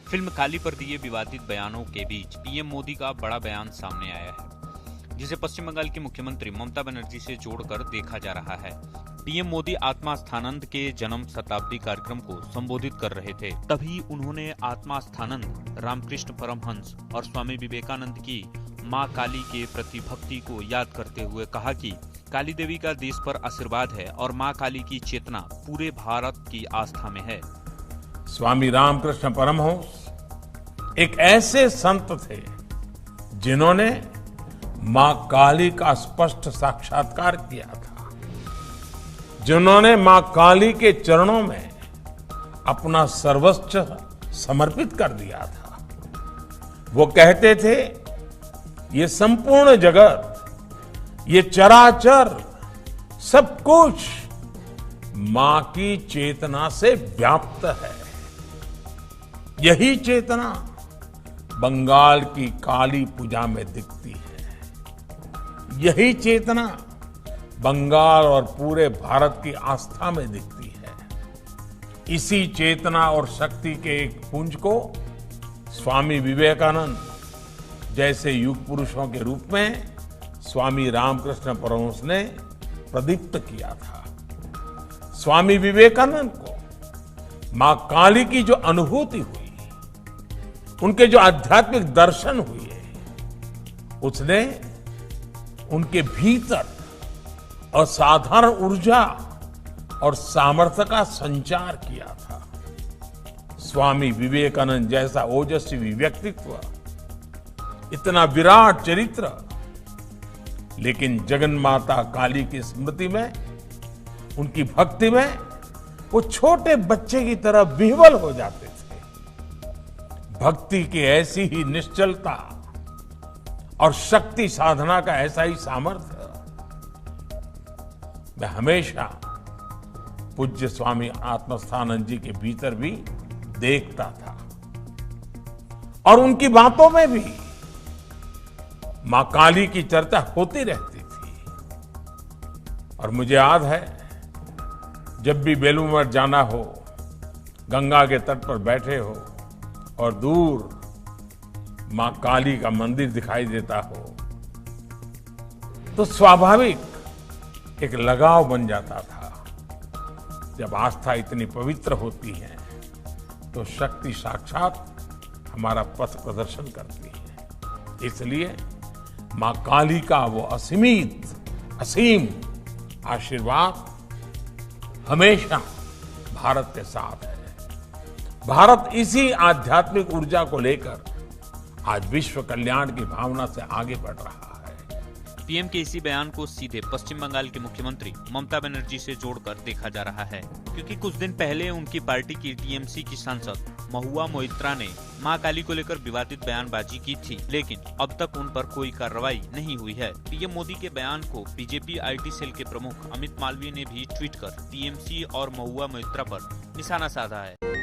Film काली पर दिए विवादित बयानों के बीच पीएम मोदी का बड़ा बयान सामने आया है, जिसे पश्चिम बंगाल की मुख्यमंत्री ममता बनर्जी से जोड़कर देखा जा रहा है। पीएम मोदी आत्मा स्थानंद के जन्म शताब्दी कार्यक्रम को संबोधित कर रहे थे, तभी उन्होंने आत्मा स्थानंद, रामकृष्ण परमहंस और स्वामी विवेकानंद की मां काली के प्रति भक्ति को याद करते हुए कहा कि काली देवी का देश पर आशीर्वाद है और मां काली की चेतना पूरे भारत की आस्था में है। स्वामी रामकृष्ण परमहंस एक ऐसे संत थे जिन्होंने मां काली का स्पष्ट साक्षात्कार किया था, जिन्होंने मां काली के चरणों में अपना सर्वस्व समर्पित कर दिया था। वो कहते थे, ये संपूर्ण जगत, ये चराचर सब कुछ मां की चेतना से व्याप्त है। यही चेतना बंगाल की काली पूजा में दिखती है। यही चेतना बंगाल और पूरे भारत की आस्था में दिखती है। इसी चेतना और शक्ति के एक पुंज को स्वामी विवेकानंद जैसे युग पुरुषों के रूप में स्वामी रामकृष्ण परमहंस ने प्रदीप्त किया था। स्वामी विवेकानंद को मां काली की जो अनुभूति हुई, उनके जो आध्यात्मिक दर्शन हुए, उसने उनके भीतर असाधारण ऊर्जा और सामर्थ्य का संचार किया था। स्वामी विवेकानंद जैसा ओजस्वी व्यक्तित्व, इतना विराट चरित्र, लेकिन जगन्माता काली की स्मृति में, उनकी भक्ति में वो छोटे बच्चे की तरह विह्वल हो जाते थे। भक्ति की ऐसी ही निश्चलता और शक्ति साधना का ऐसा ही सामर्थ्य मैं हमेशा पूज्य स्वामी आत्मस्थानंद जी के भीतर भी देखता था। और उनकी बातों में भी मां काली की चर्चा होती रहती थी। और मुझे याद है, जब भी बेलूर मठ जाना हो, गंगा के तट पर बैठे हो और दूर मां काली का मंदिर दिखाई देता हो, तो स्वाभाविक एक लगाव बन जाता था। जब आस्था इतनी पवित्र होती है तो शक्ति साक्षात हमारा पथ प्रदर्शन करती है। इसलिए मां काली का वो असीम आशीर्वाद हमेशा भारत के साथ है। भारत इसी आध्यात्मिक ऊर्जा को लेकर आज विश्व कल्याण की भावना से आगे बढ़ रहा है। पीएम के इसी बयान को सीधे पश्चिम बंगाल की मुख्यमंत्री ममता बनर्जी से जोड़कर देखा जा रहा है, क्योंकि कुछ दिन पहले उनकी पार्टी की टीएमसी की सांसद महुआ मोइत्रा ने मां काली को लेकर विवादित बयानबाजी की थी, लेकिन अब तक उन पर कोई कार्रवाई नहीं हुई है। पीएम मोदी के बयान को बीजेपी आईटी सेल के प्रमुख अमित मालवीय ने भी ट्वीट कर टीएमसी और महुआ मोइत्रा पर निशाना साधा है।